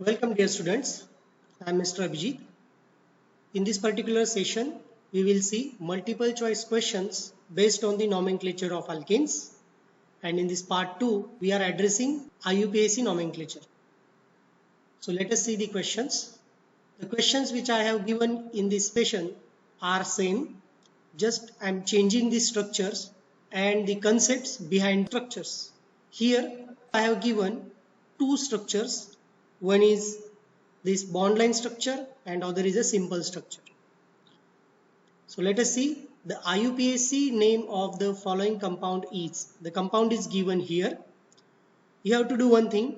Welcome dear students, I am Mr. Abhijit. In this particular session, we will see multiple choice questions based on the nomenclature of alkanes, and in this part 2, we are addressing IUPAC nomenclature. So let us see the questions. The questions which I have given in this session are same, just I am changing the structures and the concepts behind structures. Here I have given two structures. One is this bond line structure and other is a simple structure. So let us see the IUPAC name of the following compound is. The compound is given here. You have to do one thing.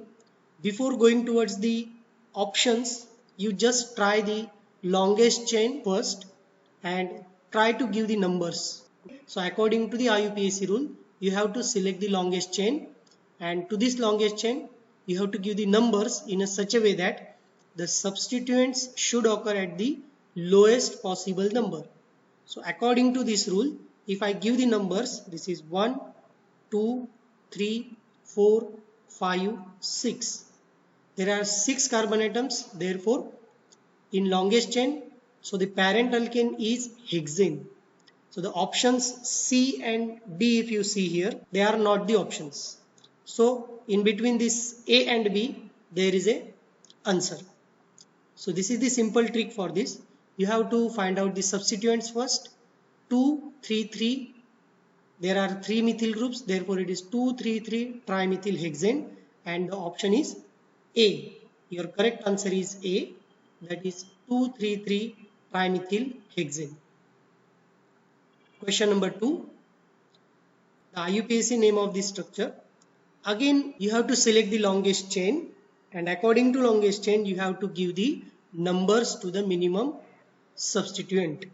Before going towards the options, you just try the longest chain first and try to give the numbers. So according to the IUPAC rule, you have to select the longest chain, and to this longest chain, you have to give the numbers in such a way that the substituents should occur at the lowest possible number. So according to this rule, if I give the numbers, this is 1, 2, 3, 4, 5, 6. There are 6 carbon atoms, therefore in longest chain, so the parent alkane is hexane. So the options C and D, if you see here, they are not the options. So in between this A and B, there is a answer. So this is the simple trick for this. You have to find out the substituents first. 2, 3, 3. There are 3 methyl groups. Therefore, it is 2, 3, 3 trimethyl hexane. And the option is A. Your correct answer is A. That is 2, 3, 3 trimethyl hexane. Question number 2. The IUPAC name of this structure. Again, you have to select the longest chain. And according to longest chain, you have to give the numbers to the minimum substituent.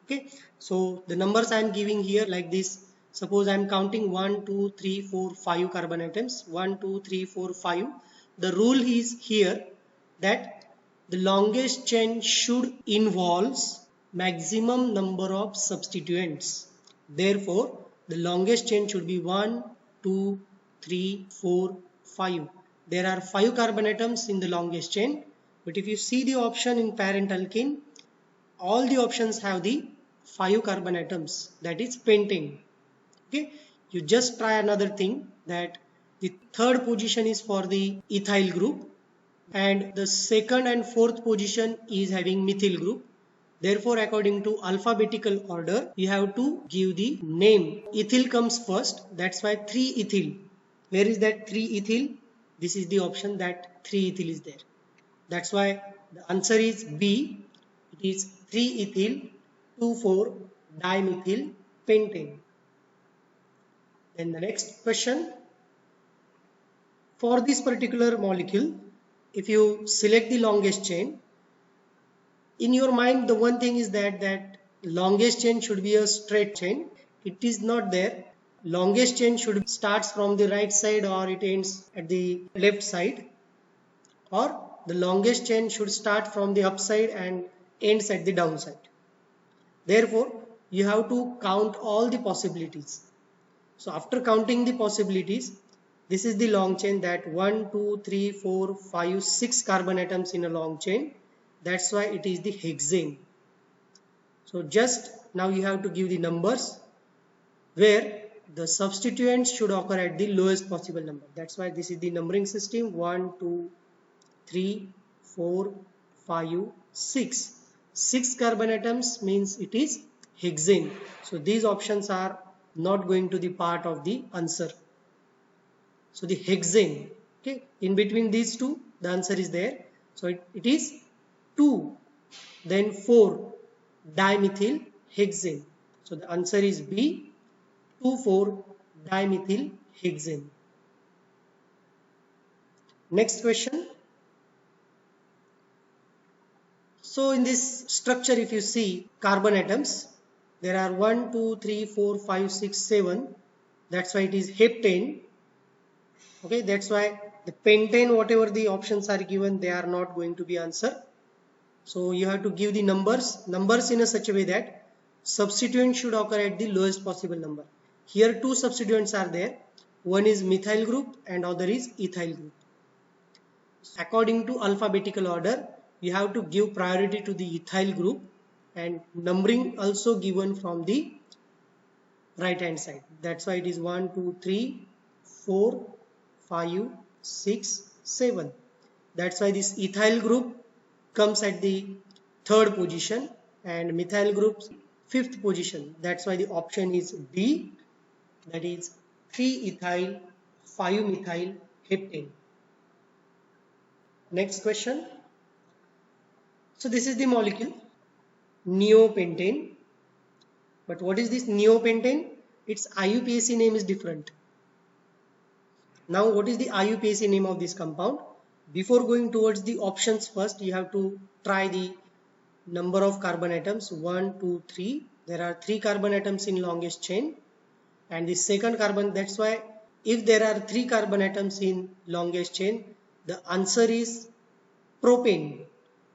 Okay, so the numbers I am giving here like this. Suppose I am counting 1, 2, 3, 4, 5 carbon atoms. 1, 2, 3, 4, 5. The rule is here that the longest chain should involves maximum number of substituents. Therefore, the longest chain should be 1, 2, 3, 4, 5. There are 5 carbon atoms in the longest chain. But if you see the option in parent alkene, all the options have the 5 carbon atoms, that is pentane. Okay, you just try another thing, that the third position is for the ethyl group and the second and fourth position is having methyl group. Therefore, according to alphabetical order, you have to give the name. Ethyl comes first, that's why 3-ethyl. Where is that 3-ethyl? This is the option that 3-ethyl is there. That's why the answer is B. It is 3-ethyl 2,4-dimethyl pentane. Then the next question. For this particular molecule, if you select the longest chain, in your mind the one thing is that longest chain should be a straight chain. It is not there. Longest chain should starts from the right side or it ends at the left side, or the longest chain should start from the upside and ends at the downside. Therefore, you have to count all the possibilities. So after counting the possibilities, this is the long chain, that 1, 2, 3, 4, 5, 6 carbon atoms in a long chain. That's why it is the hexane. So just now you have to give the numbers where the substituents should occur at the lowest possible number. That's why this is the numbering system: 1, 2, 3, 4, 5, 6. 6 carbon atoms means it is hexane. So these options are not going to the part of the answer. So the hexane, okay, in between these two, the answer is there. So it is 2, then 4 dimethyl hexane. So the answer is B, 2,4 dimethyl hexane. Next question. So in this structure, if you see carbon atoms, there are 1, 2, 3, 4, 5, 6, 7. That's why it is heptane. Okay, that's why the pentane, whatever the options are given, they are not going to be answer. So you have to give the numbers in a such a way that substituent should occur at the lowest possible number. Here 2 substituents are there. One is methyl group and other is ethyl group. According to alphabetical order, you have to give priority to the ethyl group, and numbering also given from the right hand side. That's why it is 1, 2, 3, 4, 5, 6, 7. That's why this ethyl group comes at the third position and methyl group fifth position. That's why the option is D, that is 3-ethyl 5-methyl heptane. Next question. So this is the molecule neopentane. But what is this neopentane? Its IUPAC name is different. Now what is the IUPAC name of this compound? Before going towards the options, first you have to try the number of carbon atoms. 1, 2, 3. There are 3 carbon atoms in longest chain, and the second carbon, that's why if there are 3 carbon atoms in longest chain, the answer is propane.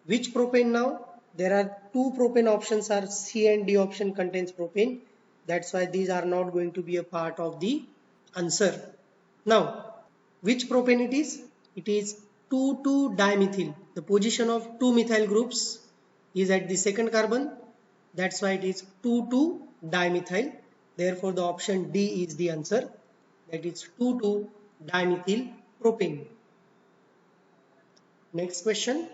Which propane now? There are 2 propane options, are C and D option contains propane. That's why these are not going to be a part of the answer. Now, which propane it is? It is 2,2-dimethyl. The position of 2 methyl groups is at the second carbon. That's why it is 2,2-dimethyl. Therefore, the option D is the answer. That is 2,2-dimethyl propane. Next question.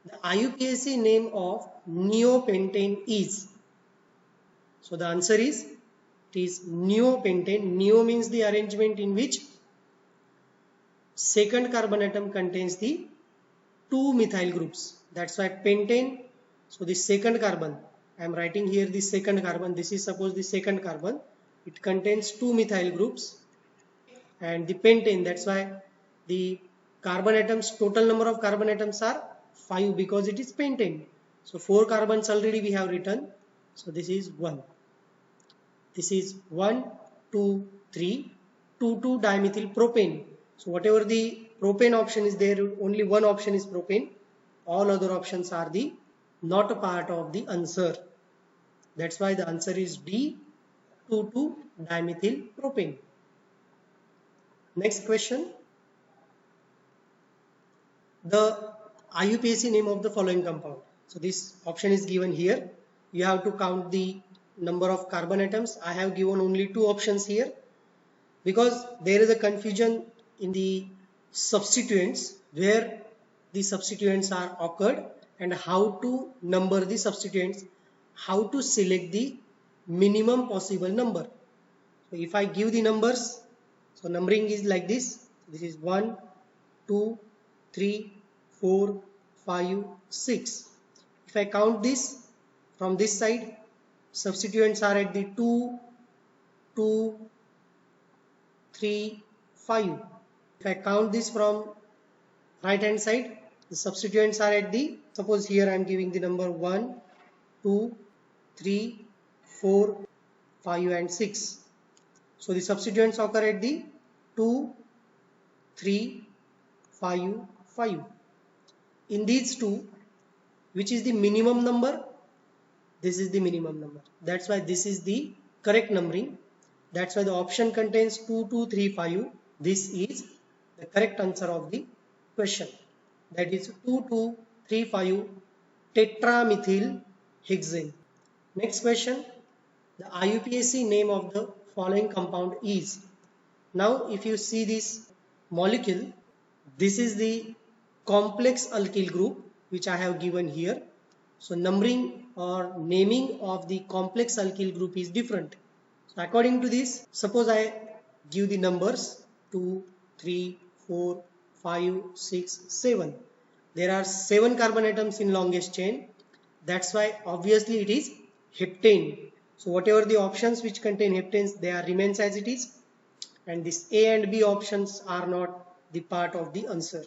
The IUPAC name of neopentane is. So the answer is, it is neopentane. Neo means the arrangement in which second carbon atom contains the 2 methyl groups. That's why pentane. So the second carbon, I am writing here the second carbon. This is suppose the second carbon. It contains 2 methyl groups, and the pentane, that's why the carbon atoms, total number of carbon atoms are 5 because it is pentane. So 4 carbons already we have written. So this is 1. This is 1, 2, 3, 2,2-dimethyl propane. So whatever the propane option is there, only one option is propane. All other options are the not a part of the answer. That's why the answer is D, 2,2-dimethyl propane. Next question. The IUPAC name of the following compound. So this option is given here. You have to count the number of carbon atoms. I have given only 2 options here because there is a confusion in the substituents where the substituents are occurred and how to number the substituents, how to select the minimum possible number. So if I give the numbers, so numbering is like this. This is 1, 2, 3, 4, 5, 6. If I count this from this side, substituents are at the 2, 2, 3, 5. If I count this from right hand side, the substituents are at the, suppose here I am giving the number 1, 2, 3, 4, 5 and 6. So the substituents occur at the 2, 3, 5, 5. In these two, which is the minimum number? This is the minimum number. That's why this is the correct numbering. That's why the option contains 2, 2, 3, 5. This is the correct answer of the question. That is 2, 2, 3, 5 tetramethyl hexane. Next question. The IUPAC name of the following compound is. Now if you see this molecule, this is the complex alkyl group which I have given here. So numbering or naming of the complex alkyl group is different. So according to this, suppose I give the numbers 2, 3, 4, 5, 6, 7. There are 7 carbon atoms in longest chain. That's why obviously it is heptane. So whatever the options which contain heptanes, they are remains as it is. And this A and B options are not the part of the answer.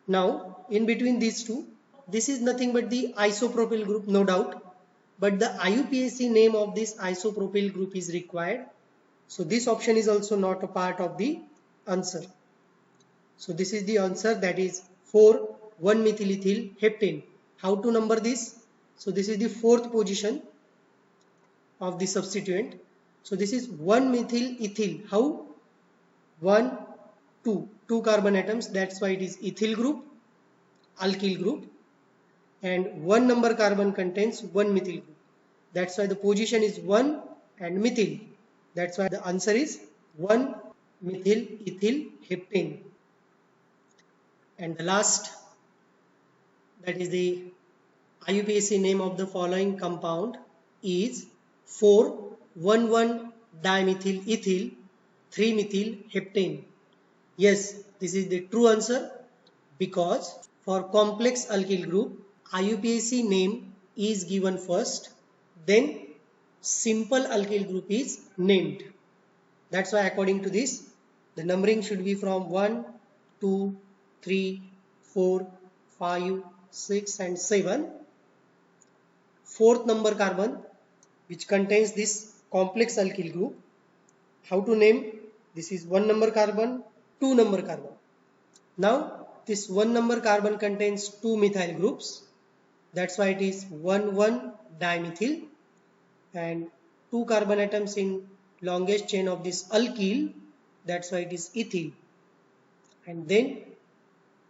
Now in between these two, this is nothing but the isopropyl group, no doubt. But the IUPAC name of this isopropyl group is required. So this option is also not a part of the answer. So this is the answer, that is 4,1-methylethyl heptane. How to number this? So this is the 4th position of the substituent. So this is 1-methyl ethyl. How? 1, 2. 2 carbon atoms, that's why it is ethyl group, alkyl group, and 1 number carbon contains 1 methyl group. That's why the position is 1 and methyl. That's why the answer is 1 methyl ethyl heptane. And the last, that is the IUPAC name of the following compound is 4,1,1-dimethyl ethyl 3-methyl heptane. Yes, this is the true answer, because for complex alkyl group, IUPAC name is given first, then simple alkyl group is named. That's why according to this, the numbering should be from 1, 2, 3, 4, 5, 6 and 7. Fourth number carbon which contains this complex alkyl group. How to name? This is 1 number carbon, 2 number carbon. Now this 1 number carbon contains 2 methyl groups. That's why it is 1,1-dimethyl, and 2 carbon atoms in longest chain of this alkyl. That's why it is ethyl, and then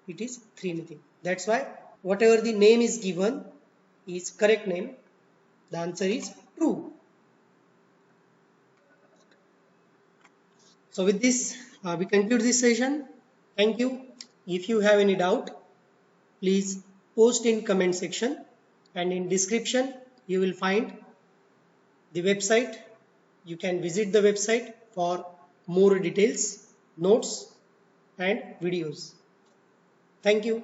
it is 3-methyl. That's why whatever the name is given is correct name. The answer is true. So with this, we conclude this session. Thank you. If you have any doubt, please post in comment section, and in description you will find the website. You can visit the website for more details, notes and videos. Thank you.